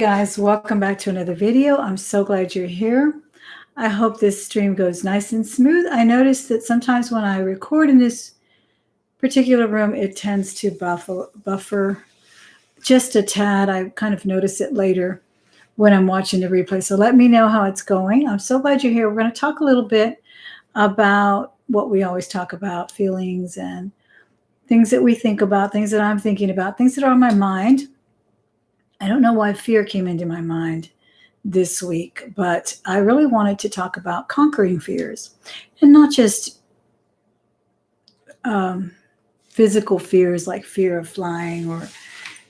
guys, welcome back to another video. I'm so glad you're here. I hope this stream goes nice and smooth. I noticed that sometimes when I record in this particular room, it tends to buffer just a tad. I kind of notice it later when I'm watching the replay. So let me know how it's going. I'm so glad you're here. We're going to talk a little bit about what we always talk about, feelings and things that we think about, things that I'm thinking about, things that are on my mind. I don't know why fear came into my mind this week, but I really wanted to talk about conquering fears, and not just physical fears like fear of flying or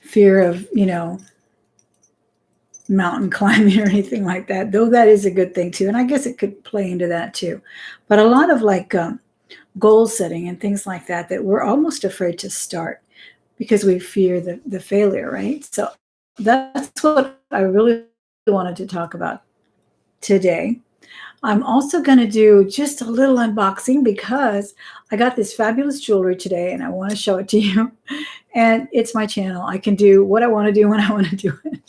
fear of, mountain climbing or anything like that, though that is a good thing too. And I guess it could play into that too. But a lot of goal setting and things like that we're almost afraid to start because we fear the failure, right? So that's what I really wanted to talk about today. I'm also going to do just a little unboxing because I got this fabulous jewelry today and I want to show it to you. And it's my channel. I can do what I want to do when I want to do it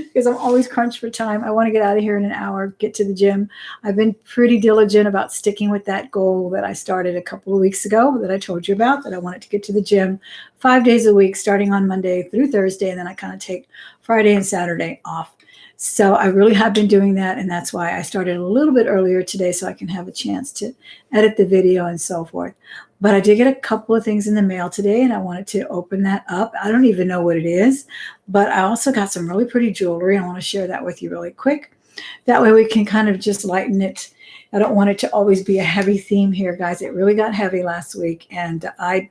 because I'm always crunched for time. I want to get out of here in an hour, get to the gym. I've been pretty diligent about sticking with that goal that I started a couple of weeks ago that I told you about, that I wanted to get to the gym 5 days a week, starting on Monday through Thursday. And then I kind of take Friday and Saturday off. So I really have been doing that. And that's why I started a little bit earlier today so I can have a chance to edit the video and so forth. But I did get a couple of things in the mail today and I wanted to open that up. I don't even know what it is, but I also got some really pretty jewelry. I want to share that with you really quick. That way we can kind of just lighten it. I don't want it to always be a heavy theme here, guys. It really got heavy last week and I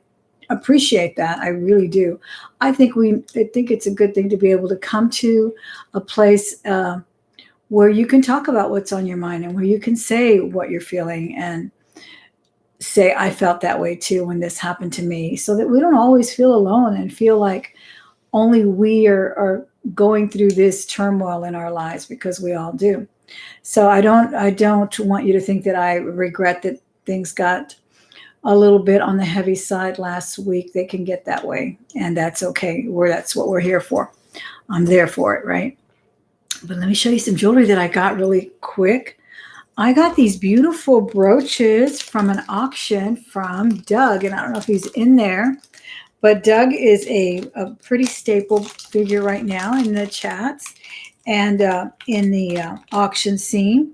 appreciate that. I really do. I think it's a good thing to be able to come to a place where you can talk about what's on your mind and where you can say what you're feeling and say, I felt that way too when this happened to me, so that we don't always feel alone and feel like only we are going through this turmoil in our lives, because we all do. So I don't want you to think that I regret that things got a little bit on the heavy side last week. They can get that way, and that's okay. That's what we're here for. I'm there for it, right? But let me show you some jewelry that I got really quick. I got these beautiful brooches from an auction from Doug, and I don't know if he's in there, but Doug is a pretty staple figure right now in the chats and in the auction scene.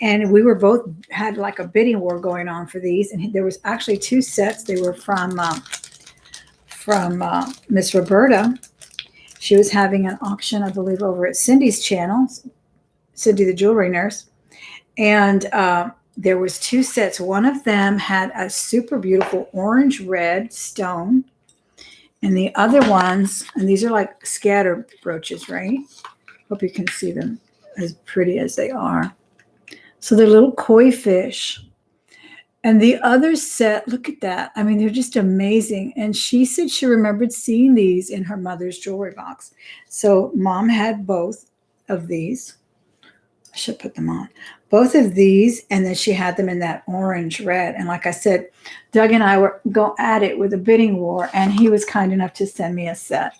And we were both had like a bidding war going on for these, and there was actually 2 sets. They were from Miss Roberta. She was having an auction, I believe, over at Cindy's channel, Cindy the Jewelry Nurse. And there was 2 sets. One of them had a super beautiful orange red stone. And the other ones, and these are like scatter brooches, right? Hope you can see them as pretty as they are. So they're little koi fish. And the other set, look at that. I mean, they're just amazing. And she said she remembered seeing these in her mother's jewelry box. So Mom had both of these. I should put them on. Both of these, and then she had them in that orange red. And like I said, Doug and I were go at it with a bidding war, and he was kind enough to send me a set.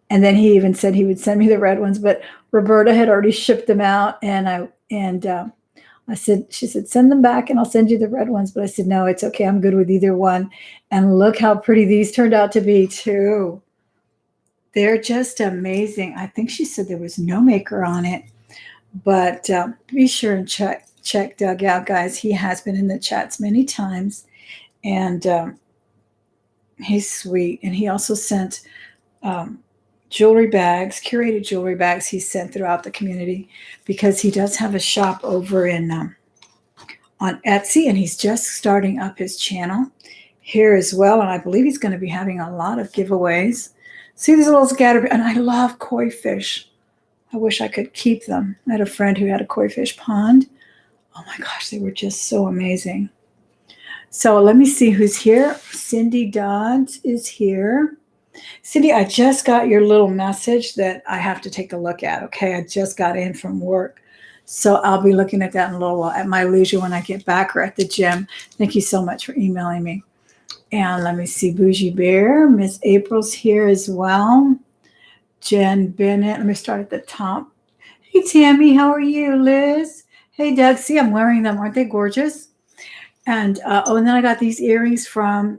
And then he even said he would send me the red ones, but Roberta had already shipped them out, and I said, she said, send them back and I'll send you the red ones. But I said, no, it's okay. I'm good with either one. And look how pretty these turned out to be too. They're just amazing. I think she said there was no maker on it. But be sure and check Doug out, guys. He has been in the chats many times, and he's sweet. And he also sent jewelry bags, curated jewelry bags he sent throughout the community, because he does have a shop over in on Etsy, and he's just starting up his channel here as well. And I believe he's going to be having a lot of giveaways. See these little scatter, and I love koi fish. I wish I could keep them. I had a friend who had a koi fish pond. Oh my gosh, they were just so amazing. So let me see who's here. Cindy Dodds is here. Cindy, I just got your little message that I have to take a look at. Okay, I just got in from work. So I'll be looking at that in a little while at my leisure when I get back or at the gym. Thank you so much for emailing me. And let me see, Bougie Bear. Miss April's here as well. Jen Bennett. Let me start at the top. Hey, Tammy, how are you? Liz. Hey, Doug. See, I'm wearing them. Aren't they gorgeous? And and then I got these earrings from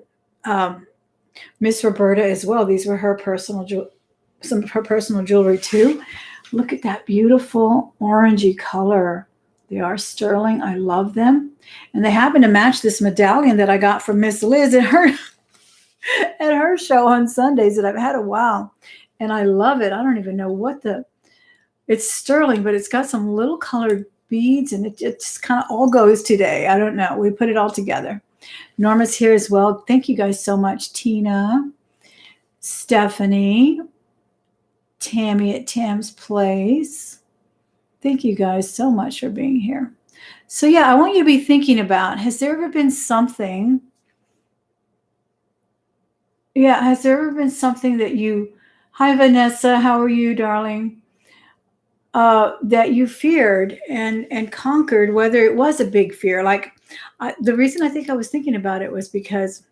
Miss Roberta as well. These were her some of her personal jewelry too. Look at that beautiful orangey color. They are sterling. I love them. And they happen to match this medallion that I got from Miss Liz at her show on Sundays that I've had a while. And I love it. I don't even know it's sterling, but it's got some little colored beads and it just kind of all goes today. I don't know. We put it all together. Norma's here as well. Thank you guys so much. Tina, Stephanie, Tammy at Tam's Place. Thank you guys so much for being here. So yeah, I want you to be thinking about, has there ever been something that you, hi Vanessa, how are you, darling? That you feared and conquered, whether it was a big fear. Like the reason I think I was thinking about it was because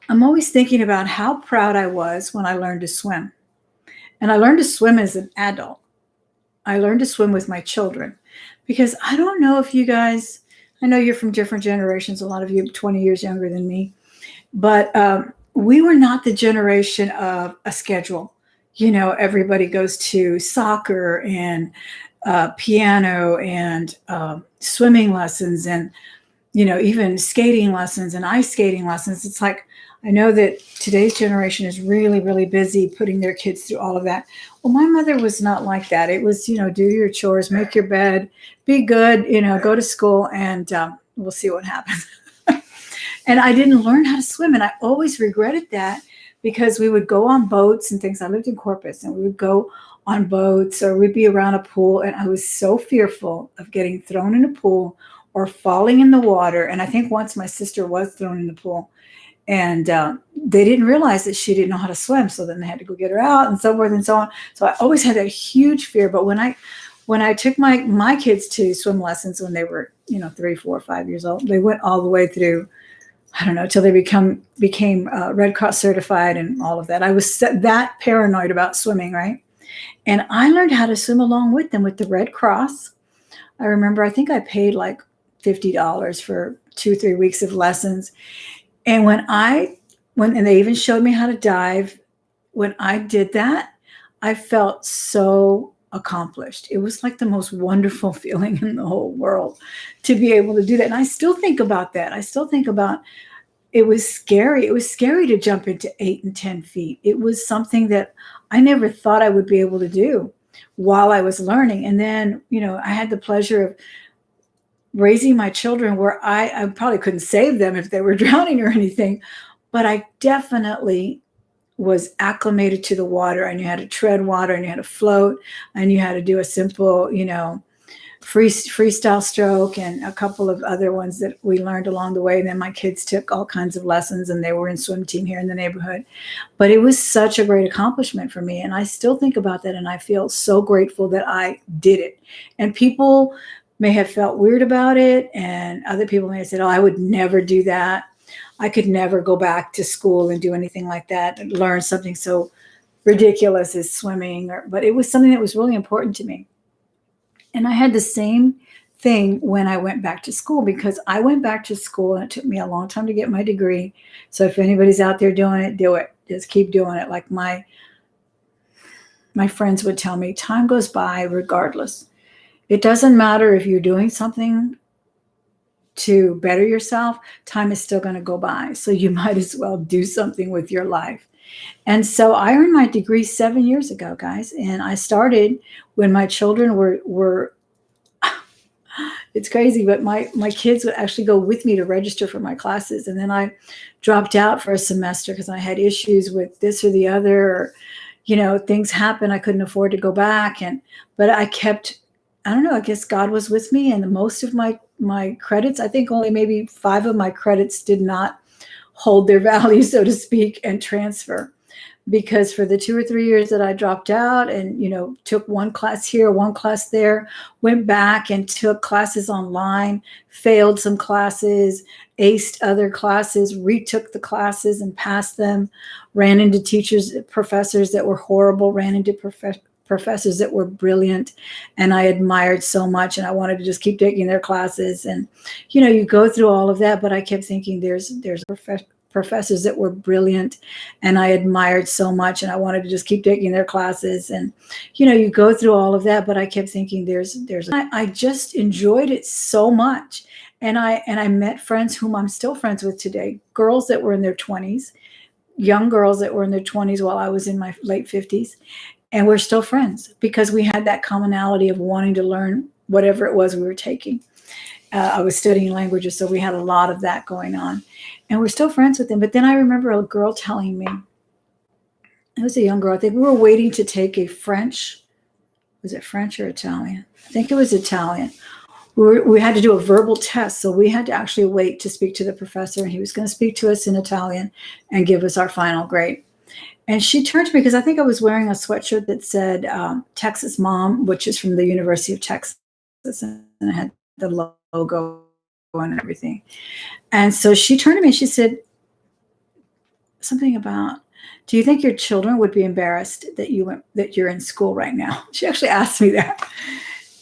I'm always thinking about how proud I was when I learned to swim. And I learned to swim as an adult. I learned to swim with my children because I don't know if you guys, I know you're from different generations, a lot of you 20 years younger than me, but we were not the generation of a schedule. You know, everybody goes to soccer and piano and swimming lessons and, you know, even skating lessons and ice skating lessons. It's like, I know that today's generation is really, really busy putting their kids through all of that. Well, my mother was not like that. It was, you know, do your chores, make your bed, be good, you know, go to school, and we'll see what happens. And I didn't learn how to swim. And I always regretted that because we would go on boats and things. I lived in Corpus and we would go on boats or we'd be around a pool. And I was so fearful of getting thrown in a pool or falling in the water. And I think once my sister was thrown in the pool and they didn't realize that she didn't know how to swim. So then they had to go get her out and so forth and so on. So I always had that huge fear. But when I took my kids to swim lessons when they were, you know, 3, 4, 5 years old, they went all the way through, I don't know, till they became Red Cross certified and all of that. I was that paranoid about swimming, right? And I learned how to swim along with them with the Red Cross. I remember, I think I paid like $50 for 2-3 weeks of lessons. And when they even showed me how to dive, when I did that, I felt so accomplished. It was like the most wonderful feeling in the whole world to be able to do that. And I still think about that. I still think about, it was scary. It was scary to jump into 8 and 10 feet. It was something that I never thought I would be able to do while I was learning. And then, you know, I had the pleasure of raising my children where I probably couldn't save them if they were drowning or anything, but I definitely was acclimated to the water. I knew how to tread water, I knew how to float, I knew how to do a simple, you know, freestyle stroke and a couple of other ones that we learned along the way. And then my kids took all kinds of lessons and they were in swim team here in the neighborhood. But it was such a great accomplishment for me. And I still think about that and I feel so grateful that I did it. And people may have felt weird about it. And other people may have said, oh, I would never do that. I could never go back to school and do anything like that and learn something so ridiculous as swimming. But it was something that was really important to me. And I had the same thing when I went back to school, because I went back to school and it took me a long time to get my degree. So if anybody's out there doing it, do it. Just keep doing it. Like my friends would tell me, time goes by regardless. It doesn't matter if you're doing something to better yourself, time is still going to go by. So you might as well do something with your life. And so I earned my degree 7 years ago, guys. And I started when my children were it's crazy, but my kids would actually go with me to register for my classes. And then I dropped out for a semester because I had issues with this or the other, or, you know, things happened. I couldn't afford to go back. But I kept, I don't know, I guess God was with me. And most of my credits, I think only maybe 5 of my credits did not hold their value, so to speak, and transfer. because for the 2 or 3 years that I dropped out and, took one class here, one class there, went back and took classes online, failed some classes, aced other classes, retook the classes and passed them, ran into teachers, professors that were horrible, ran into professors that were brilliant and I admired so much and I wanted to just keep taking their classes. And, you go through all of that, but I kept thinking there's professors that were brilliant and I admired so much and I wanted to just keep taking their classes. And, you go through all of that, but I kept thinking I just enjoyed it so much. And I met friends whom I'm still friends with today, girls that were in their 20s, young girls that were in their 20s while I was in my late 50s. And we're still friends because we had that commonality of wanting to learn whatever it was we were taking. I was studying languages, so we had a lot of that going on. And we're still friends with them. But then I remember a girl telling me, it was a young girl, I think we were waiting to take a French, was it French or Italian? I think it was Italian. We had to do a verbal test, so we had to actually wait to speak to the professor, and he was going to speak to us in Italian and give us our final grade. And she turned to me because I think I was wearing a sweatshirt that said Texas Mom, which is from the University of Texas, and it had the logo and everything. And so she turned to me and she said something about, do you think your children would be embarrassed that you're in school right now? She actually asked me that.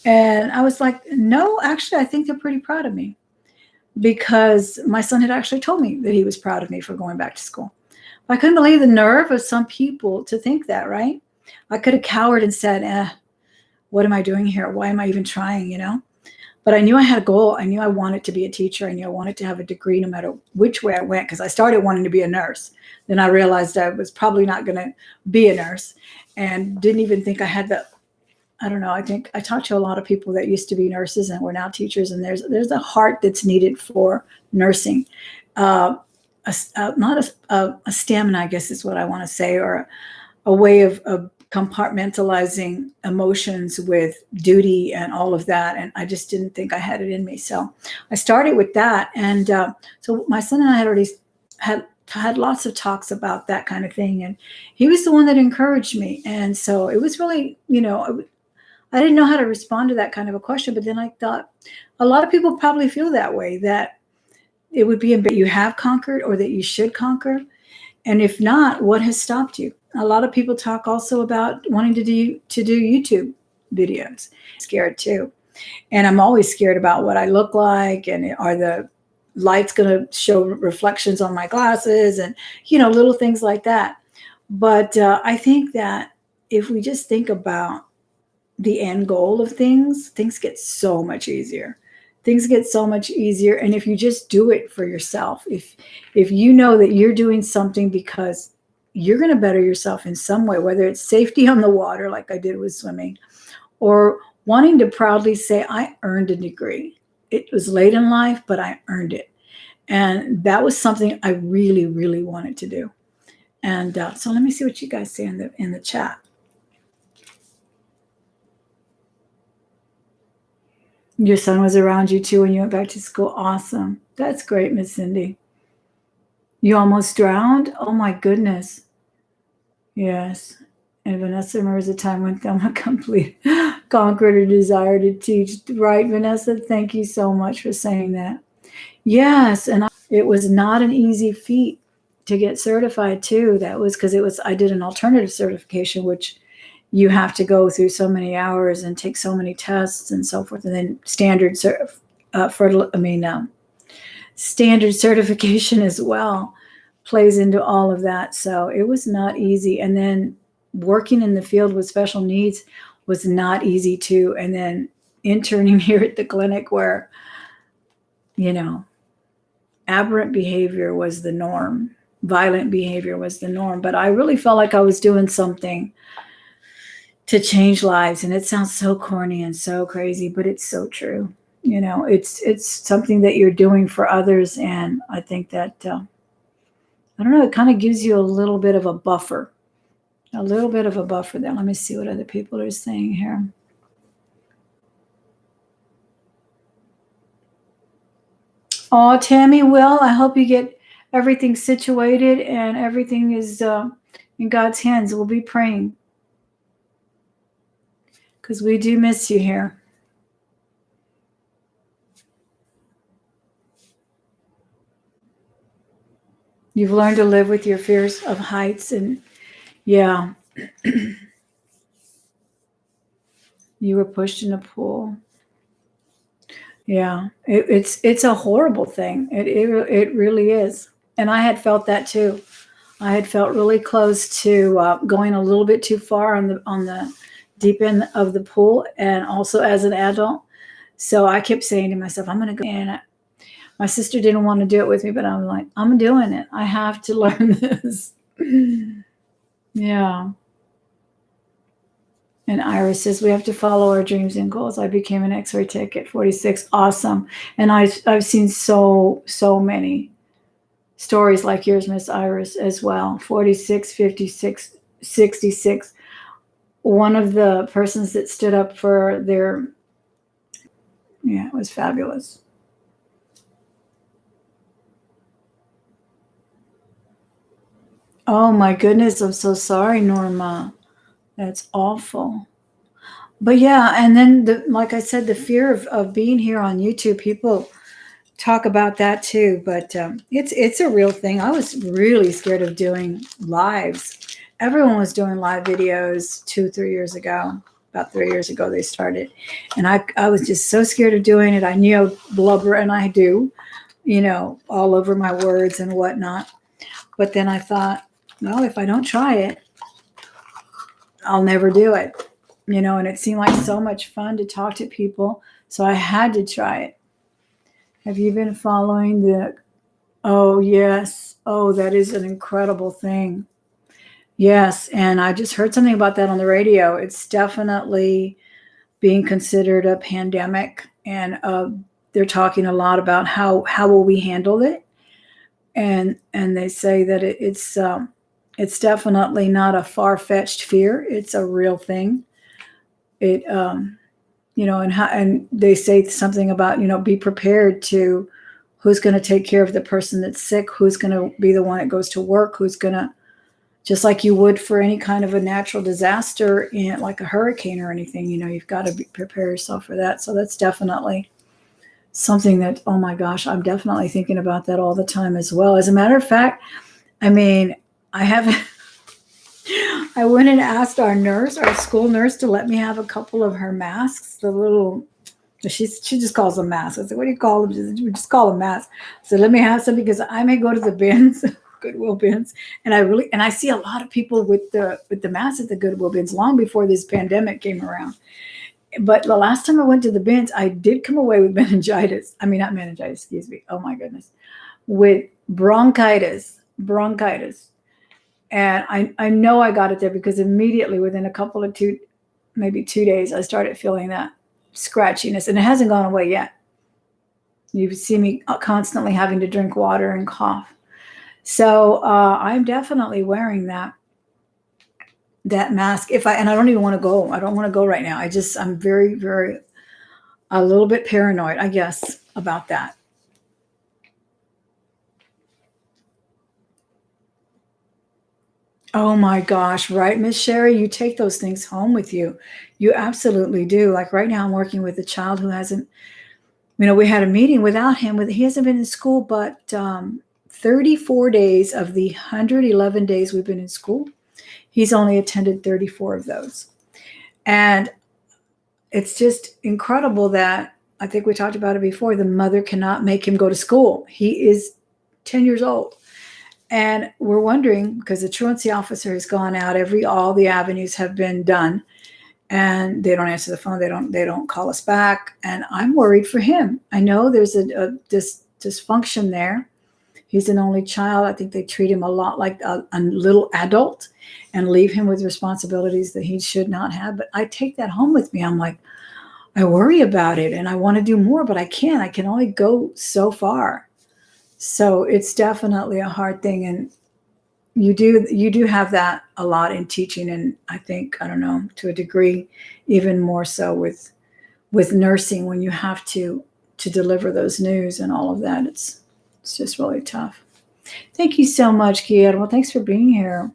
And I was like, no, actually, I think they're pretty proud of me because my son had actually told me that he was proud of me for going back to school. I couldn't believe the nerve of some people to think that, right? I could have cowered and said, what am I doing here? Why am I even trying, But I knew I had a goal. I knew I wanted to be a teacher. I knew I wanted to have a degree no matter which way I went because I started wanting to be a nurse. Then I realized I was probably not going to be a nurse and didn't even think I had I don't know. I think I talked to a lot of people that used to be nurses and were now teachers, and there's a heart that's needed for nursing. Not a stamina, I guess is what I want to say, or a way of compartmentalizing emotions with duty and all of that. And I just didn't think I had it in me. So I started with that. And so my son and I had already had lots of talks about that kind of thing. And he was the one that encouraged me. And so it was really, I didn't know how to respond to that kind of a question. But then I thought a lot of people probably feel that way, that it would be that you have conquered or that you should conquer. And if not, what has stopped you? A lot of people talk also about wanting to do YouTube videos. Scared too. And I'm always scared about what I look like, and are the lights going to show reflections on my glasses, and little things like that. But I think that if we just think about the end goal of things get so much easier. Things get so much easier. And if you just do it for yourself, if you know that you're doing something because you're going to better yourself in some way, whether it's safety on the water, like I did with swimming, or wanting to proudly say, I earned a degree. It was late in life, but I earned it. And that was something I really, really wanted to do. And so let me see what you guys say in the chat. Your son was around you too when you went back to school. Awesome. That's great, Miss Cindy. You almost drowned? Oh my goodness. Yes. And Vanessa remembers a time when Thelma conquered her desire to teach. Right, Vanessa? Thank you so much for saying that. Yes. And it was not an easy feat to get certified too. That was because I did an alternative certification, which you have to go through so many hours and take so many tests and so forth. And then standard certification as well plays into all of that. So it was not easy. And then working in the field with special needs was not easy too. And then interning here at the clinic where, aberrant behavior was the norm. Violent behavior was the norm. But I really felt like I was doing something to change lives. And it sounds so corny and so crazy, but it's so true. It's something that you're doing for others. And I think that, I don't know, it kind of gives you a little bit of a buffer there. Let me see what other people are saying here. Tammy, well, I hope you get everything situated and everything is in God's hands. We'll be praying because we do miss you here. You've learned to live with your fears of heights, and yeah, you were pushed in a pool. Yeah, it's a horrible thing. It really is, and I had felt that too. I had felt really close to going a little bit too far on the deep end of the pool, and also as an adult. So I kept saying to myself, "I'm going to go." And my sister didn't want to do it with me, but I'm like, "I'm doing it. I have to learn this." Yeah. And Iris says, we have to follow our dreams and goals. I became an X-ray tech at 46. Awesome. And I've seen so many stories like yours, Miss Iris, as well. 46, 56, 66. One of the persons that stood up for their, yeah, it was fabulous. Oh my goodness, I'm so sorry, Norma. That's awful. But yeah, and then like I said, the fear of being here on YouTube, people talk about that too, but it's a real thing. I was really scared of doing lives. Everyone was doing live videos 2-3 years ago. About 3 years ago they started, and I was just so scared of doing it. I knew I would blubber, and I do, all over my words and whatnot. But then I thought, well, if I don't try it, I'll never do it. And it seemed like so much fun to talk to people, so I had to try it. Have you been following the? Oh, yes. Oh, that is an incredible thing. Yes. And I just heard something about that on the radio. It's definitely being considered a pandemic. And they're talking a lot about how will we handle it. And they say that it's definitely not a far-fetched fear. It's a real thing. It, and they say something about, be prepared to, who's going to take care of the person that's sick, who's going to be the one that goes to work, who's going to, just like you would for any kind of a natural disaster, like a hurricane or anything, you've got to prepare yourself for that. So that's definitely something that, oh my gosh, I'm definitely thinking about that all the time as well. As a matter of fact, I mean, I went and asked our school nurse, to let me have a couple of her masks, the little, she just calls them masks. I said, what do you call them? We just call them masks. So let me have some, because I may go to the bins, Goodwill bins, and I see a lot of people with the masks at the Goodwill bins long before this pandemic came around. But the last time I went to the bins, I did come away with meningitis. I mean, not meningitis, excuse me. Oh my goodness. With bronchitis. And I know I got it there because immediately within a couple of maybe 2 days, I started feeling that scratchiness, and it hasn't gone away yet. You see me constantly having to drink water and cough. So I'm definitely wearing that mask. And I don't even want to go. I don't want to go right now. I'm very, very, a little bit paranoid, I guess, about that. Oh my gosh, right, Miss Sherry? You take those things home with you. You absolutely do. Like right now, I'm working with a child who hasn't, we had a meeting without him. He hasn't been in school, but 34 days of the 111 days we've been in school, he's only attended 34 of those. And it's just incredible that, I think we talked about it before, the mother cannot make him go to school. He is 10 years old. And we're wondering, because the truancy officer has gone out, all the avenues have been done, and they don't answer the phone. They don't call us back. And I'm worried for him. I know there's this dysfunction there. He's an only child. I think they treat him a lot like a little adult and leave him with responsibilities that he should not have. But I take that home with me. I'm like, I worry about it, and I want to do more, but I can't. I can only go so far. So it's definitely a hard thing. And you do have that a lot in teaching. And I think, I don't know, to a degree, even more so with nursing, when you have to deliver those news and all of that. It's just really tough. Thank you so much, Guillermo. Thanks for being here.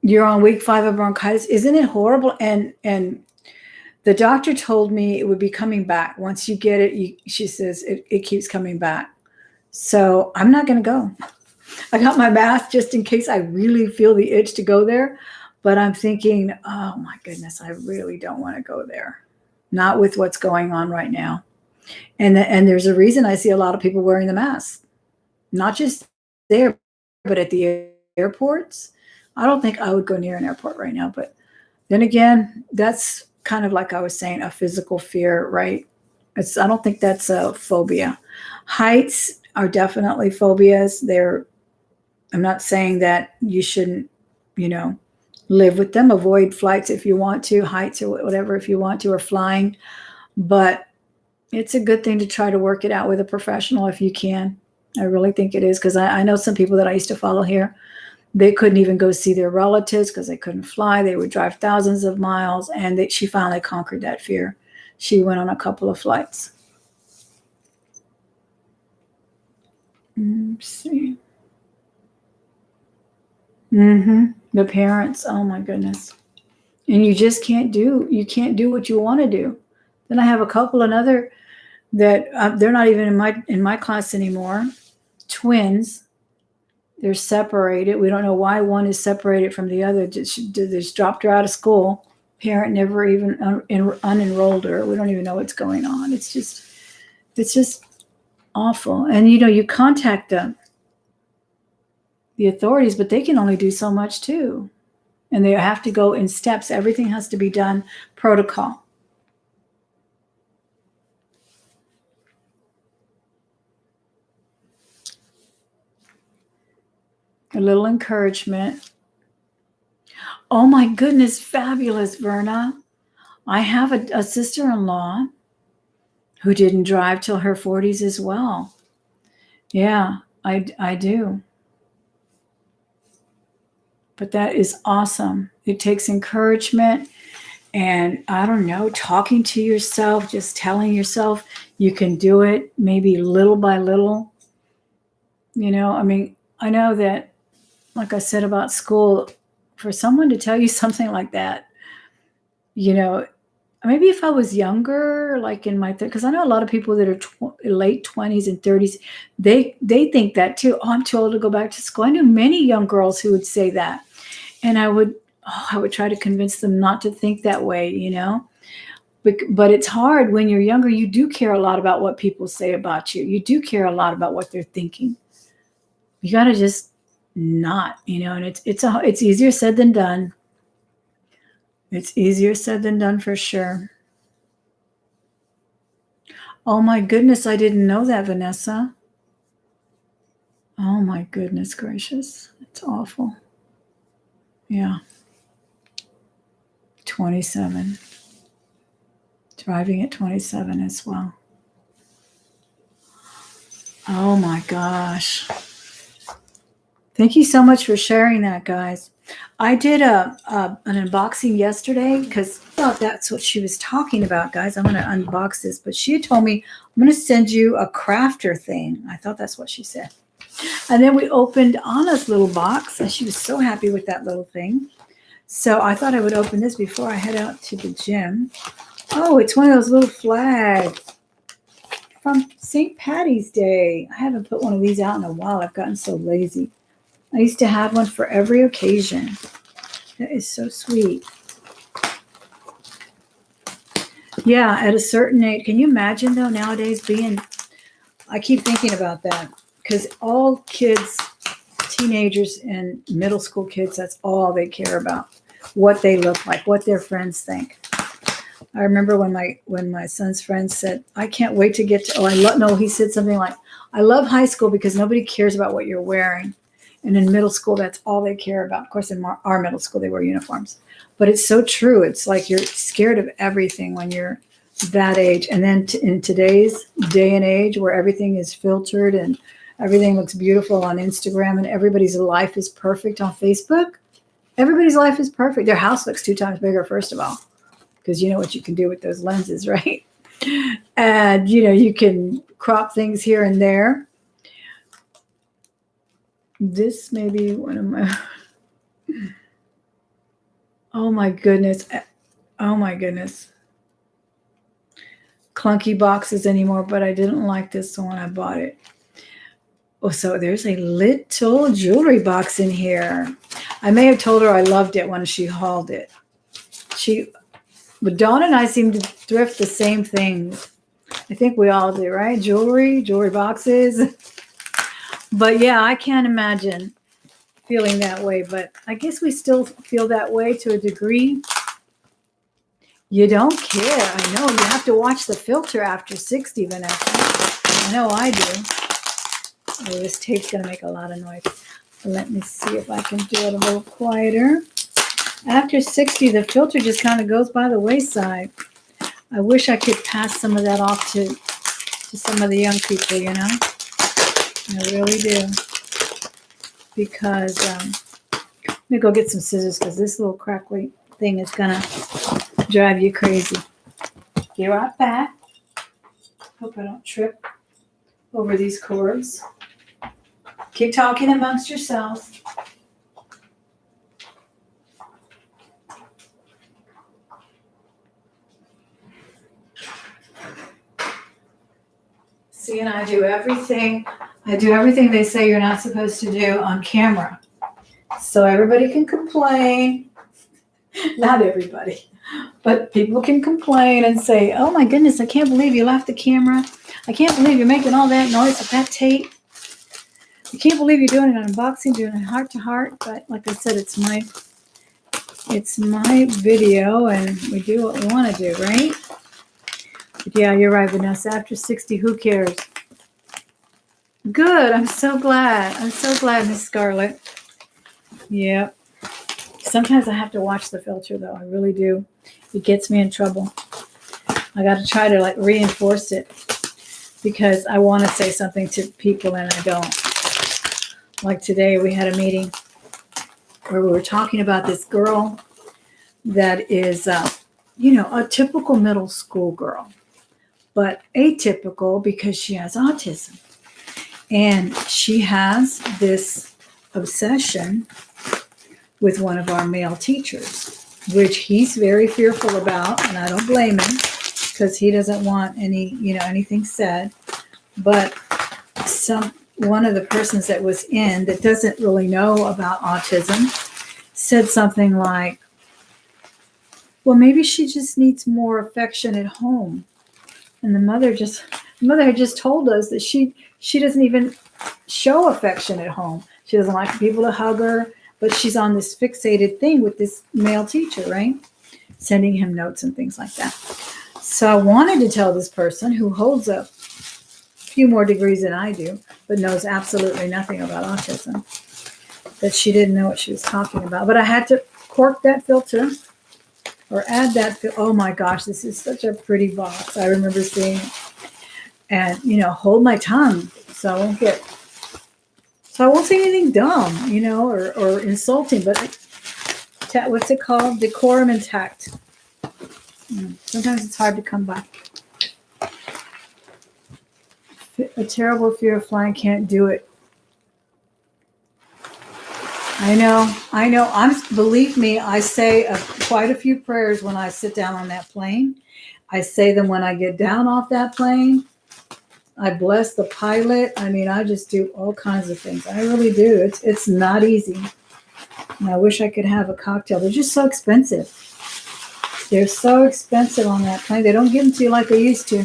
You're on week 5 of bronchitis. Isn't it horrible? And the doctor told me it would be coming back. Once you get it, she says it keeps coming back. So I'm not going to go. I got my mask just in case I really feel the itch to go there. But I'm thinking, oh my goodness, I really don't want to go there. Not with what's going on right now. And there's a reason I see a lot of people wearing the mask. Not just there, but at the airports. I don't think I would go near an airport right now. But then again, that's kind of like I was saying, a physical fear, right? I don't think that's a phobia. Heights are definitely phobias. I'm not saying that you shouldn't, live with them. Avoid flights if you want to, heights or whatever if you want to, or flying. But it's a good thing to try to work it out with a professional if you can. I really think it is, because I know some people that I used to follow here. They couldn't even go see their relatives because they couldn't fly. They would drive thousands of miles, and she finally conquered that fear. She went on a couple of flights. Let's see. The parents, oh my goodness. And you just can't do what you want to do. Then I have a couple another that they're not even in my class anymore. Twins. They're separated. We don't know why one is separated from the other. They just dropped her out of school. Parent never even unenrolled her. We don't even know what's going on. It's just awful. And you contact the authorities, but they can only do so much too. And they have to go in steps. Everything has to be done protocol. A little encouragement. Oh my goodness, fabulous, Verna. I have a sister-in-law who didn't drive till her 40s as well. Yeah, I do. But that is awesome. It takes encouragement and, I don't know, talking to yourself, just telling yourself you can do it, maybe little by little. I know that, like I said about school, for someone to tell you something like that, maybe if I was younger, like in my because I know a lot of people that are late 20s and 30s, they think that too. Oh, I'm too old to go back to school. I knew many young girls who would say that, and I would try to convince them not to think that way, But it's hard when you're younger. You do care a lot about what people say about you. You do care a lot about what they're thinking. You got to just not, and it's easier said than done. It's easier said than done for sure. Oh my goodness, I didn't know that, Vanessa. Oh my goodness gracious. It's awful. Yeah. 27. Driving at 27 as well. Oh my gosh. Thank you so much for sharing that, guys. I did an unboxing yesterday because I thought that's what she was talking about, guys. I'm going to unbox this, but she told me, I'm going to send you a crafter thing. I thought that's what she said. And then we opened Anna's little box, and she was so happy with that little thing. So I thought I would open this before I head out to the gym. Oh, it's one of those little flags from St. Patty's Day. I haven't put one of these out in a while. I've gotten so lazy. I used to have one for every occasion. That is so sweet. Yeah, at a certain age. Can you imagine, though, nowadays I keep thinking about that because all kids, teenagers and middle school kids, that's all they care about. What they look like, what their friends think. I remember when my son's friends said, I can't wait to get to, he said something like, I love high school because nobody cares about what you're wearing. And in middle school, that's all they care about. Of course, in our middle school, they wear uniforms. But it's so true. It's like you're scared of everything when you're that age. And then in today's day and age where everything is filtered and everything looks beautiful on Instagram and everybody's life is perfect on Facebook, everybody's life is perfect. Their house looks 2 times bigger, first of all, because you know what you can do with those lenses, right? And, you can crop things here and there. This may be one of my, Oh my goodness. Oh my goodness. Clunky boxes anymore, but I didn't like this one when I bought it. Oh, so there's a little jewelry box in here. I may have told her I loved it when she hauled it. But Dawn and I seem to thrift the same things. I think we all do, right? Jewelry boxes. But yeah, I can't imagine feeling that way. But I guess we still feel that way to a degree. You don't care. I know. You have to watch the filter after 60, Vanessa. I know I do. Oh, this tape's going to make a lot of noise. Let me see if I can do it a little quieter. After 60, the filter just kind of goes by the wayside. I wish I could pass some of that off to some of the young people, you know? I really do. Because, let me go get some scissors because this little crackly thing is going to drive you crazy. Be right back. Hope I don't trip over these cords. Keep talking amongst yourselves. See, and I do everything they say you're not supposed to do on camera. So everybody can complain. Not everybody, but people can complain and say, oh my goodness, I can't believe you left the camera. I can't believe you're making all that noise with that tape. I can't believe you're doing an unboxing, doing it heart to heart. But like I said, it's my video and we do what we want to do, right? But yeah, you're right, Vanessa. After 60, who cares? Good. I'm so glad. Miss Scarlett. Yep. Sometimes I have to watch the filter, though. I really do. It gets me in trouble. I got to try to reinforce it because I want to say something to people and I don't. Like today, we had a meeting where we were talking about this girl that is, a typical middle school girl, but atypical because she has autism. And she has this obsession with one of our male teachers, which he's very fearful about, and I don't blame him because he doesn't want anything said. But one of the persons that was in that doesn't really know about autism said something like, well, maybe she just needs more affection at home. And the mother had just told us that she doesn't even show affection at home. She doesn't like people to hug her, but she's on this fixated thing with this male teacher, right? Sending him notes and things like that. So I wanted to tell this person who holds a few more degrees than I do, but knows absolutely nothing about autism, that she didn't know what she was talking about. But I had to cork that filter or add that. Oh my gosh, this is such a pretty box. I remember seeing it. And, hold my tongue so I won't say anything dumb, or insulting, but what's it called? Decorum and tact. Sometimes it's hard to come by. A terrible fear of flying, can't do it. I know. Believe me, I say quite a few prayers when I sit down on that plane. I say them when I get down off that plane. I bless the pilot. I mean, I just do all kinds of things. I really do. It's not easy. And I wish I could have a cocktail. They're just so expensive. They're so expensive on that plane. They don't give them to you like they used to.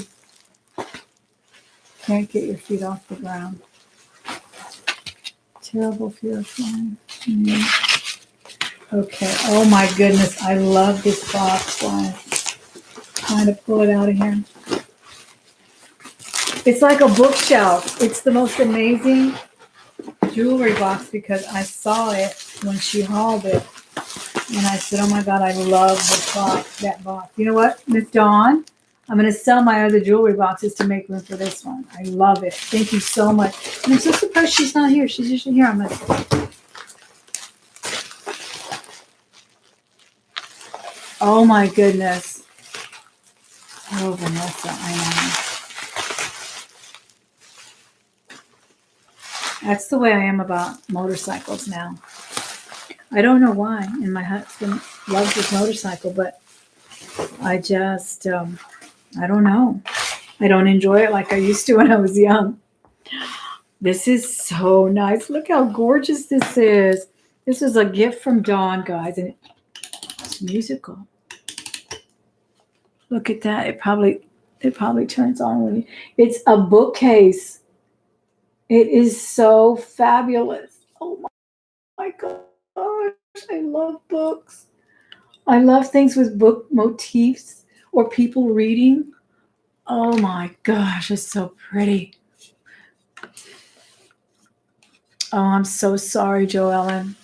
Can't get your feet off the ground. Terrible fear of flying. Okay. Oh my goodness. I love this box. Trying to pull it out of here. It's like a bookshelf. It's the most amazing jewelry box because I saw it when she hauled it. And I said, oh my God, I love that box. You know what, Miss Dawn? I'm going to sell my other jewelry boxes to make room for this one. I love it. Thank you so much. And I'm so surprised she's not here. She's usually here. Oh my goodness. Oh, Vanessa, I know. That's the way I am about motorcycles now. I don't know why. And my husband loves his motorcycle, but I just, I don't know. I don't enjoy it like I used to when I was young. This is so nice. Look how gorgeous this is. This is a gift from Dawn, guys, and it's musical. Look at that. It probably turns on when you, it's a bookcase. It is so fabulous. Oh my gosh. I love books. I love things with book motifs or people reading. Oh my gosh, it's so pretty. Oh, I'm so sorry, Joellen.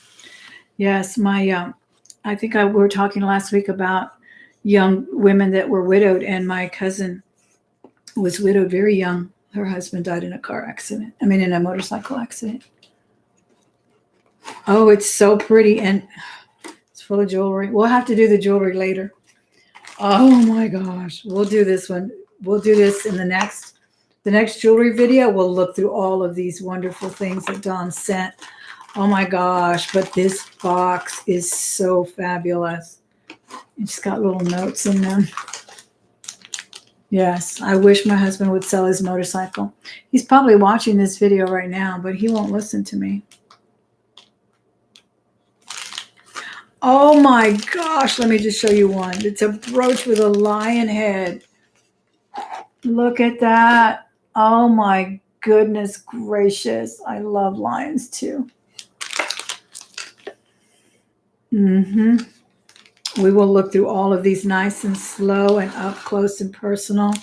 Yes, I think we were talking last week about young women that were widowed, and my cousin was widowed very young. Her husband died in a car accident. I mean, in a motorcycle accident. Oh, it's so pretty, and it's full of jewelry. We'll have to do the jewelry later. Oh my gosh, we'll do this one. We'll do this in the next jewelry video. We'll look through all of these wonderful things that Dawn sent. Oh my gosh, but this box is so fabulous. It's got little notes in them. Yes, I wish my husband would sell his motorcycle. He's probably watching this video right now, but he won't listen to me. Oh my gosh, let me just show you one. It's a brooch with a lion head. Look at that. Oh my goodness gracious. I love lions too. We will look through all of these nice and slow and up close and personal.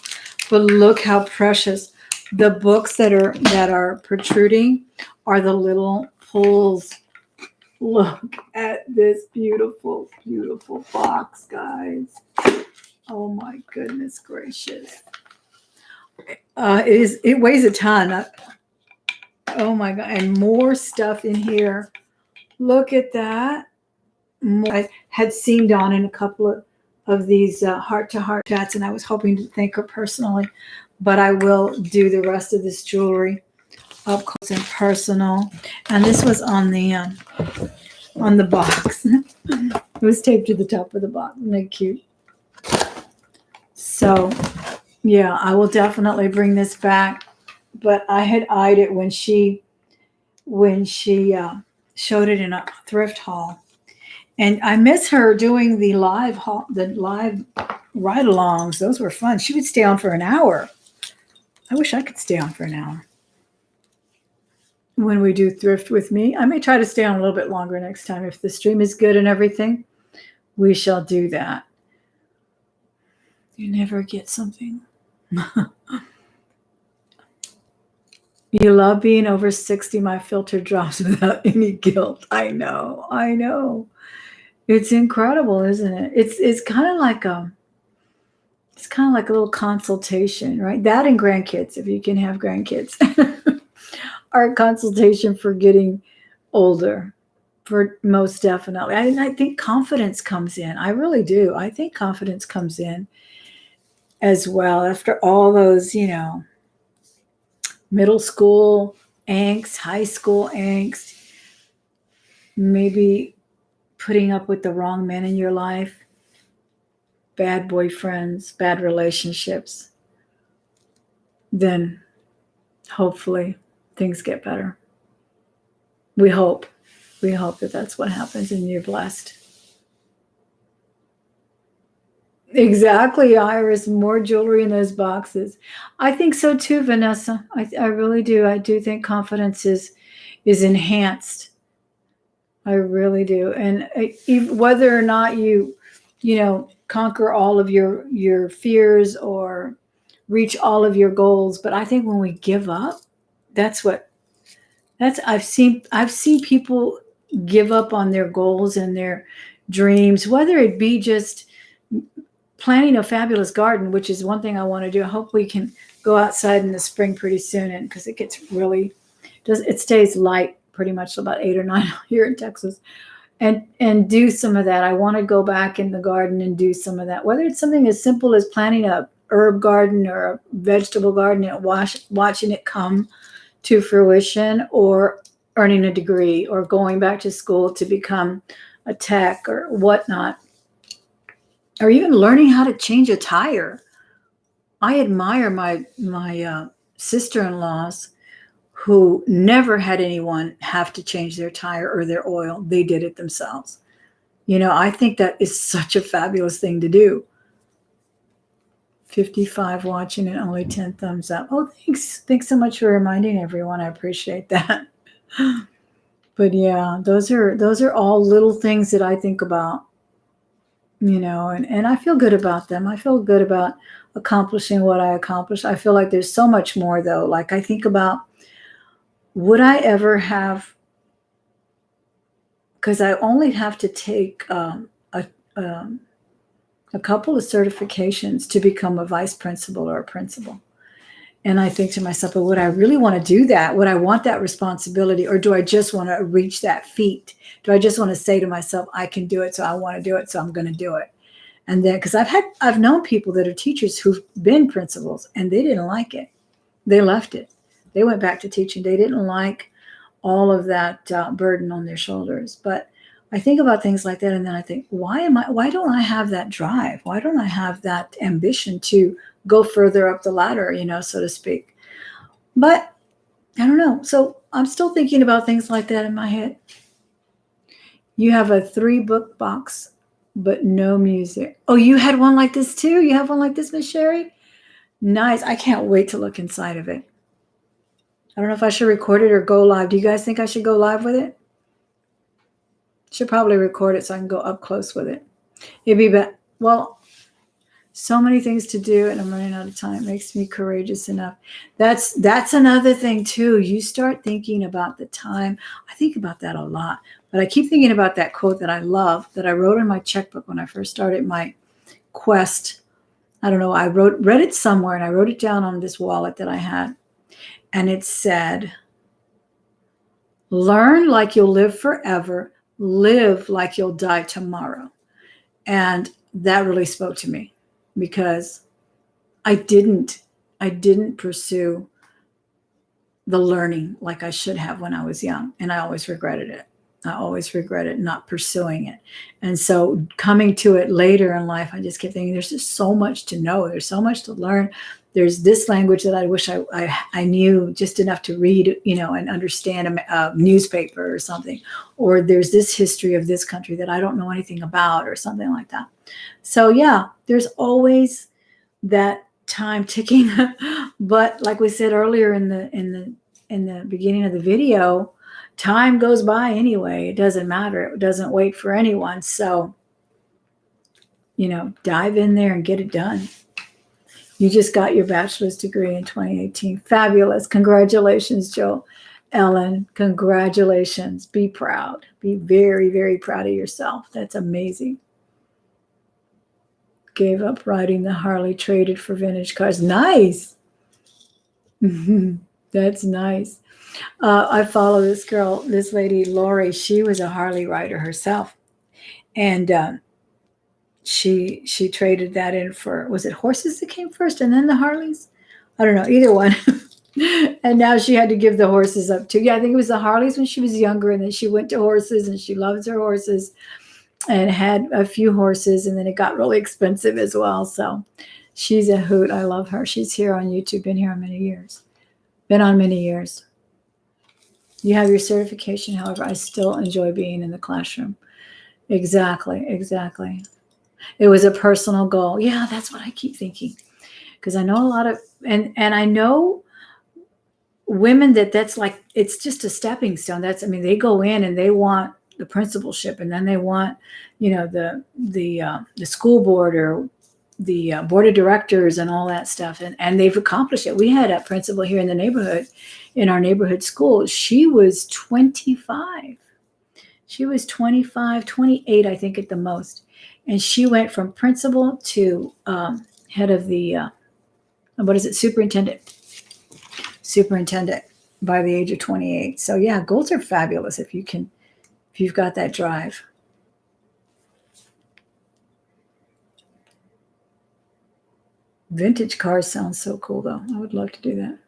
But look how precious. The books that are protruding are the little pulls. Look at this beautiful, beautiful box, guys. Oh my goodness gracious. It weighs a ton. Oh my God. And more stuff in here. Look at that. I had seen Dawn in a couple of these heart-to-heart chats, and I was hoping to thank her personally, but I will do the rest of this jewelry up close and personal. And this was on the box. It was taped to the top of the box. Isn't that cute? So, yeah, I will definitely bring this back. But I had eyed it when she showed it in a thrift haul. And I miss her doing the live ride-alongs. Those were fun. She would stay on for an hour. I wish I could stay on for an hour. When we do thrift with me, I may try to stay on a little bit longer next time. If the stream is good and everything, we shall do that. You never get something. You love being over 60. My filter drops without any guilt. I know. It's incredible, isn't it? It's kind of like a little consultation, right? That and grandkids, if you can have grandkids, are a consultation for getting older, for most definitely. I think confidence comes in. I really do. I think confidence comes in as well after all those, middle school angst, high school angst, maybe putting up with the wrong men in your life, bad boyfriends, bad relationships, then hopefully things get better. We hope that that's what happens and you're blessed. Exactly, Iris. More jewelry in those boxes. I think so too, Vanessa. I really do. I do think confidence is enhanced. I really do. And whether or not you conquer all of your fears or reach all of your goals, but I think when we give up, I've seen people give up on their goals and their dreams, whether it be just planting a fabulous garden, which is one thing I want to do. I hope we can go outside in the spring pretty soon, and because it stays light pretty much till about 8 or 9 here in Texas, and do some of that. I want to go back in the garden and do some of that, whether it's something as simple as planting a herb garden or a vegetable garden and watching it come to fruition, or earning a degree or going back to school to become a tech or whatnot, or even learning how to change a tire. I admire my sister-in-laws who never had anyone have to change their tire or their oil. They did it themselves. I think that is such a fabulous thing to do. 55 watching and only 10 thumbs up. Oh, thanks. Thanks so much for reminding everyone. I appreciate that. But yeah, those are all little things that I think about, and I feel good about them. I feel good about accomplishing what I accomplished. I feel like there's so much more though. Like I think about, would I ever have, because I only have to take a couple of certifications to become a vice principal or a principal. And I think to myself, but would I really want to do that? Would I want that responsibility? Or do I just want to reach that feat? Do I just want to say to myself, I can do it, so I want to do it, so I'm going to do it? And then, because I've known people that are teachers who've been principals and they didn't like it. They left it. They went back to teaching. They didn't like all of that burden on their shoulders. But I think about things like that, and then I think, why don't I have that drive? Why don't I have that ambition to go further up the ladder, so to speak? But I don't know. So I'm still thinking about things like that in my head. You have a 3-book box, but no music. Oh, you had one like this too? You have one like this, Miss Sherry? Nice. I can't wait to look inside of it. I don't know if I should record it or go live. Do you guys think I should go live with it? Should probably record it so I can go up close with it. It'd be better. Well, so many things to do and I'm running out of time. It makes me courageous enough. That's another thing too. You start thinking about the time. I think about that a lot, but I keep thinking about that quote that I love that I wrote in my checkbook when I first started my quest. I don't know. I read it somewhere and I wrote it down on this wallet that I had. And it said, learn like you'll live forever, live like you'll die tomorrow. And that really spoke to me because I didn't pursue the learning like I should have when I was young. And I always regretted it. I always regretted not pursuing it. And so coming to it later in life, I just kept thinking, there's just so much to know. There's so much to learn. There's this language that I wish I knew just enough to read, and understand a newspaper or something. Or there's this history of this country that I don't know anything about or something like that. So yeah, there's always that time ticking. But like we said earlier in the beginning of the video, time goes by anyway. It doesn't matter. It doesn't wait for anyone. So, dive in there and get it done. You just got your bachelor's degree in 2018. Fabulous. Congratulations, Joe. Ellen, congratulations. Be proud. Be very, very proud of yourself. That's amazing. Gave up riding the Harley, traded for vintage cars. Nice. That's nice. I follow this girl, this lady, Lori. She was a Harley rider herself. And she traded that in for, was it horses that came first and then the Harleys? I don't know, either one. And now she had to give the horses up too. Yeah, I think it was the Harleys when she was younger, and then she went to horses and she loves her horses and had a few horses, and then it got really expensive as well. So she's a hoot. I love her. She's here on YouTube, been here on many years. You have your certification, however, I still enjoy being in the classroom. Exactly. It was a personal goal. Yeah, that's what I keep thinking. Because I know a lot of, and I know women that's like, it's just a stepping stone. They go in and they want the principalship, and then they want, the school board or the board of directors and all that stuff. And they've accomplished it. We had a principal here in the neighborhood, in our neighborhood school. She was 25. She was 25, 28, I think at the most. And she went from principal to head of the, superintendent by the age of 28. So yeah, goals are fabulous if you've got that drive. Vintage cars sounds so cool though. I would love to do that.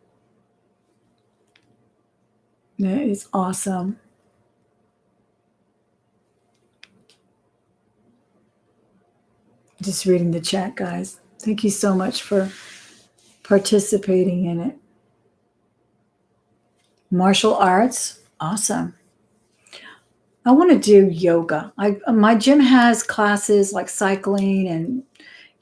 That is awesome. Just reading the chat, guys. Thank you so much for participating in it. Martial arts, awesome. I want to do yoga. My gym has classes like cycling and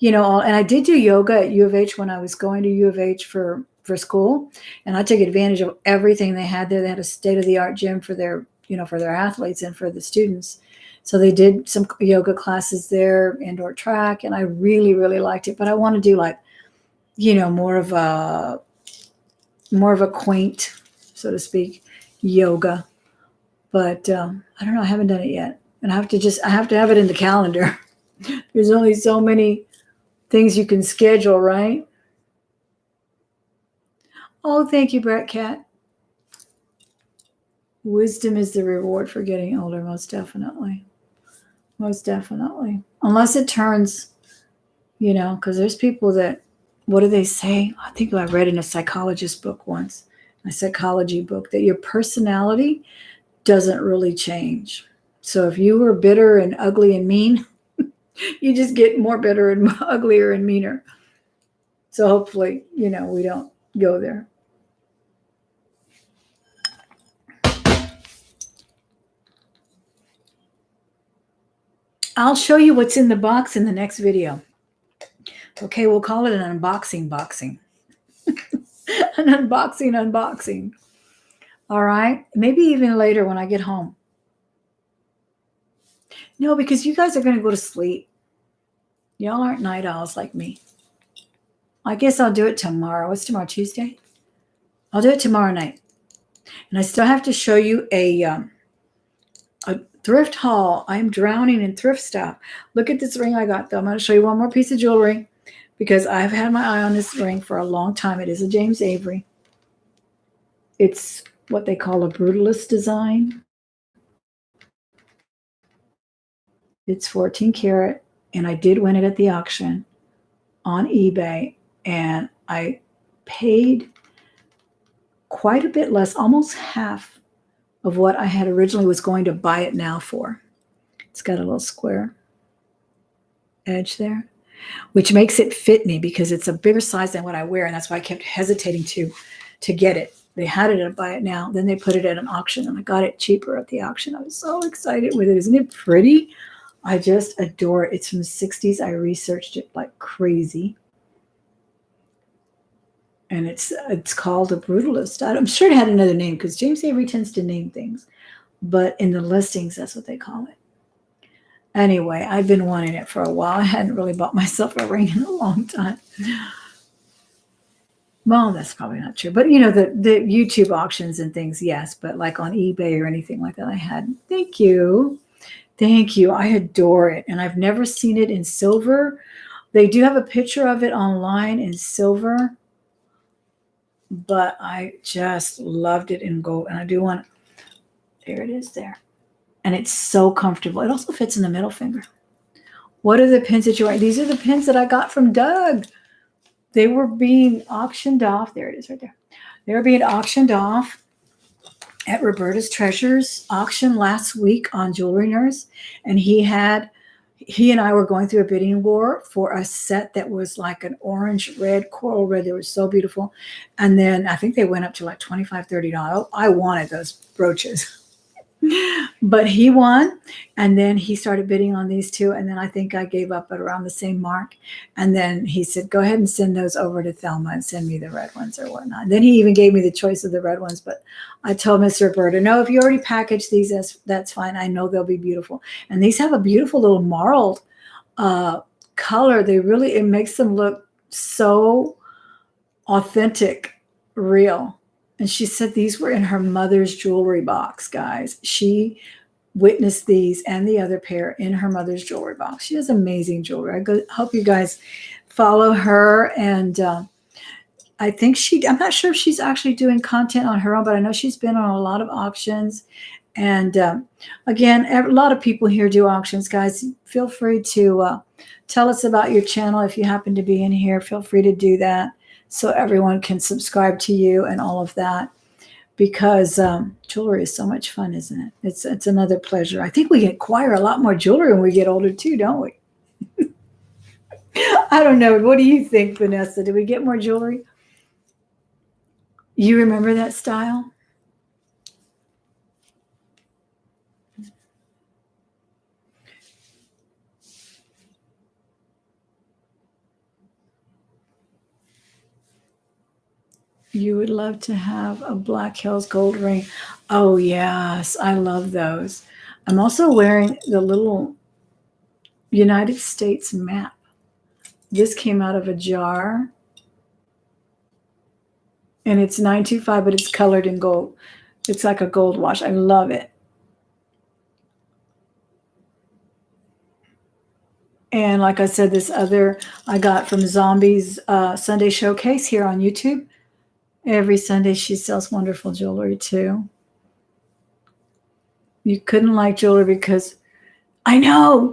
and I did do yoga at U of H when I was going to U of H for school, and I took advantage of everything they had there. They had a state of the art gym for their for their athletes and for the students. So they did some yoga classes there, indoor track, and I really really liked it. But I want to do like more of a quaint, so to speak, yoga. But I don't know. I haven't done it yet, and I have to have it in the calendar. There's only so many things you can schedule, right? Oh, thank you, Brett Cat. Wisdom is the reward for getting older, most definitely. Most definitely. Unless it turns, because there's people that, what do they say? I think I read in a psychologist book once, a psychology book, that your personality doesn't really change. So if you were bitter and ugly and mean, you just get more bitter and uglier and meaner. So hopefully, we don't go there. I'll show you what's in the box in the next video. Okay, we'll call it an unboxing boxing. An unboxing. All right, maybe even later when I get home. No, because you guys are going to go to sleep. Y'all aren't night owls like me. I guess I'll do it tomorrow. What's tomorrow, Tuesday? I'll do it tomorrow night. And I still have to show you a thrift haul. I'm drowning in thrift stuff. Look at this ring I got, though. I'm going to show you one more piece of jewelry because I've had my eye on this ring for a long time. It is a James Avery. It's what they call a brutalist design. It's 14 karat, and I did win it at the auction on eBay, and I paid quite a bit less, almost half of what I had originally was going to buy it now for. It's got a little square edge there, which makes it fit me because it's a bigger size than what I wear, and that's why I kept hesitating to get it. They had it at Buy It Now. Then they put it at an auction, and I got it cheaper at the auction. I was so excited with it. Isn't it pretty? I just adore it. It's from the 60s. I researched it like crazy. And it's called a brutalist. I'm sure it had another name because James Avery tends to name things. But in the listings, that's what they call it. Anyway, I've been wanting it for a while. I hadn't really bought myself a ring in a long time. Well, that's probably not true. But, the YouTube auctions and things, yes. But like on eBay or anything like that, I hadn't. Thank you. Thank you. I adore it. And I've never seen it in silver. They do have a picture of it online in silver. But I just loved it in gold. And I do want, there it is there. And it's so comfortable. It also fits in the middle finger. What are the pins that you want? These are the pins that I got from Doug. They were being auctioned off. There it is right there. They were being auctioned off at Roberta's Treasures auction last week on Jewelry Nurse. And he and I were going through a bidding war for a set that was like an orange, red, coral red. They were so beautiful. And then I think they went up to like $25, $30. I wanted those brooches. But he won, and then he started bidding on these two, and then I think I gave up at around the same mark. And then he said, go ahead and send those over to Thelma and send me the red ones or whatnot. And then he even gave me the choice of the red ones, but I told Miss Roberta, no, if you already packaged these, that's fine. I know they'll be beautiful. And these have a beautiful little marled color. It makes them look so authentic, real. And she said these were in her mother's jewelry box, guys. She witnessed these and the other pair in her mother's jewelry box. She has amazing jewelry. I hope you guys follow her. And I think I'm not sure if she's actually doing content on her own, but I know she's been on a lot of auctions. And again, a lot of people here do auctions, guys. Feel free to tell us about your channel. If you happen to be in here, feel free to do that, so everyone can subscribe to you and all of that, because jewelry is so much fun, isn't it? It's another pleasure. I think we acquire a lot more jewelry when we get older too, don't we? I don't know. What do you think, Vanessa? Do we get more jewelry? You remember that style? You would love to have a Black Hills gold ring. Oh, yes. I love those. I'm also wearing the little United States map. This came out of a jar, and it's 925, but it's colored in gold. It's like a gold wash. I love it. And like I said, this other I got from Zombie's Sunday Showcase here on YouTube. Every Sunday she sells wonderful jewelry too. You couldn't like jewelry because I know.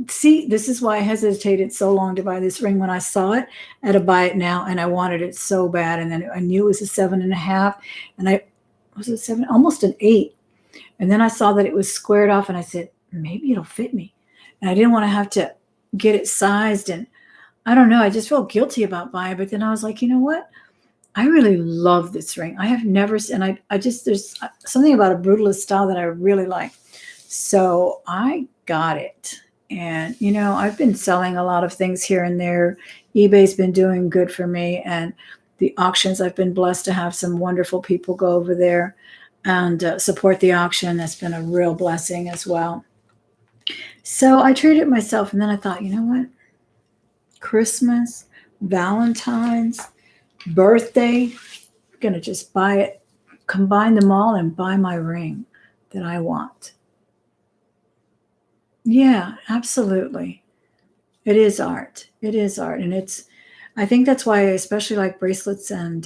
See, this is why I hesitated so long to buy this ring. When I saw it, I had to buy it now, and I wanted it so bad. And then I knew it was a 7.5, and I was a 7, almost an 8. And then I saw that it was squared off, and I said, maybe it'll fit me. And I didn't want to have to get it sized. And I don't know. I just felt guilty about buying it. But then I was like, you know what? I really love this ring. I have never seen, and I just, there's something about a brutalist style that I really like. So I got it. And, you know, I've been selling a lot of things here and there. eBay's been doing good for me. And the auctions, I've been blessed to have some wonderful people go over there and support the auction. That's been a real blessing as well. So I treated myself. And then I thought, you know what? Christmas, Valentine's, birthday, I'm going to just buy it, combine them all and buy my ring that I want. Yeah, absolutely. It is art. It is art. And I think that's why I especially like bracelets and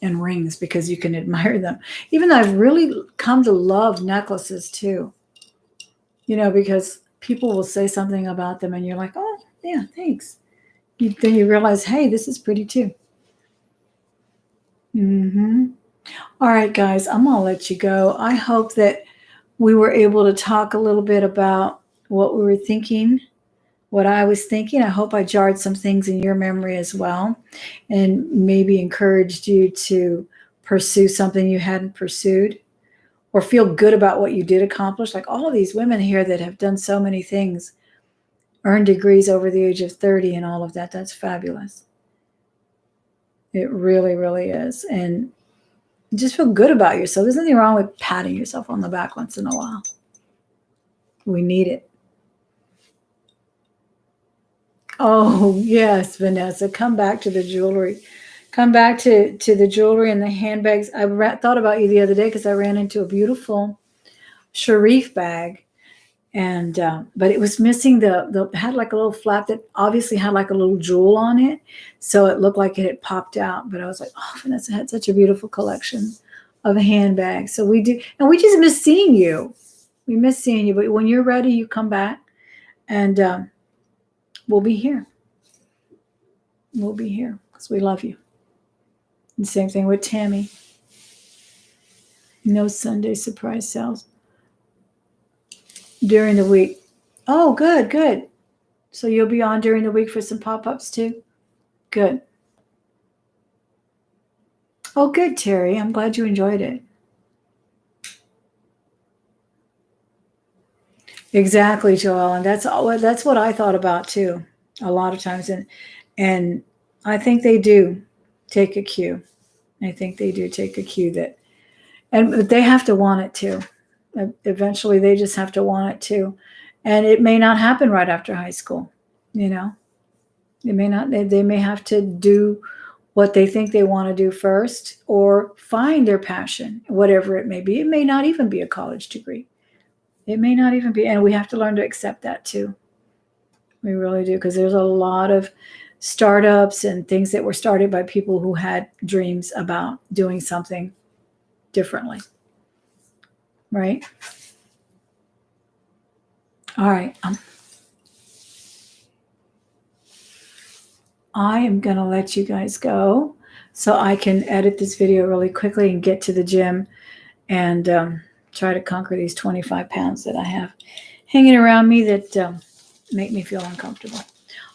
rings, because you can admire them. Even though I've really come to love necklaces too, you know, because people will say something about them and you're like, oh, yeah, thanks. Then you realize, hey, this is pretty too. All right, guys, I'm going to let you go. I hope that we were able to talk a little bit about what we were thinking, what I was thinking. I hope I jarred some things in your memory as well, and maybe encouraged you to pursue something you hadn't pursued, or feel good about what you did accomplish. Like all of these women here that have done so many things, earned degrees over the age of 30 and all of that. That's fabulous. It really, really is. And just feel good about yourself. There's nothing wrong with patting yourself on the back once in a while. We need it. Oh, yes, Vanessa. Come back to the jewelry. Come back to the jewelry and the handbags. I thought about you the other day because I ran into a beautiful Sharif bag. And but it was missing the had like a little flap that obviously had like a little jewel on it, so it looked like it had popped out. But I was like, oh, Vanessa had such a beautiful collection of handbags. So we do, and we just miss seeing you. We miss seeing you. But when you're ready, you come back, and we'll be here. We'll be here because we love you. And same thing with Tammy. No Sunday surprise sales during the week. Oh, good, good. So you'll be on during the week for some pop-ups too? Good. Oh, good, Terry. I'm glad you enjoyed it. Exactly, Joelle. And that's what I thought about too, a lot of times. And I think they do take a cue. I think they do take a cue but they have to want it too. Eventually they just have to want it too. And it may not happen right after high school, you know. It may not, they may have to do what they think they want to do first, or find their passion, whatever it may be. It may not even be a college degree. It may not even be, and we have to learn to accept that too. We really do, because there's a lot of startups and things that were started by people who had dreams about doing something differently. Right? All right. I am going to let you guys go. so I can edit this video really quickly and get to the gym and try to conquer these 25 pounds that I have hanging around me that make me feel uncomfortable.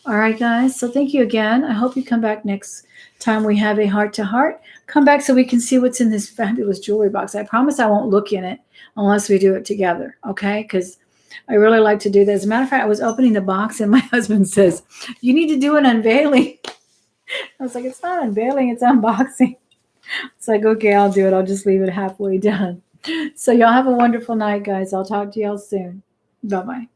All right, guys. So thank you again. I hope you come back next time we have a heart-to-heart. Come back so we can see what's in this fabulous jewelry box. I promise I won't look in it unless we do it together, okay? Because I really like to do this. As a matter of fact, I was opening the box and my husband says, you need to do an unveiling. I was like, it's not unveiling, it's unboxing. It's like, okay, I'll do it. I'll just leave it halfway done. So y'all have a wonderful night, guys. I'll talk to y'all soon. Bye-bye.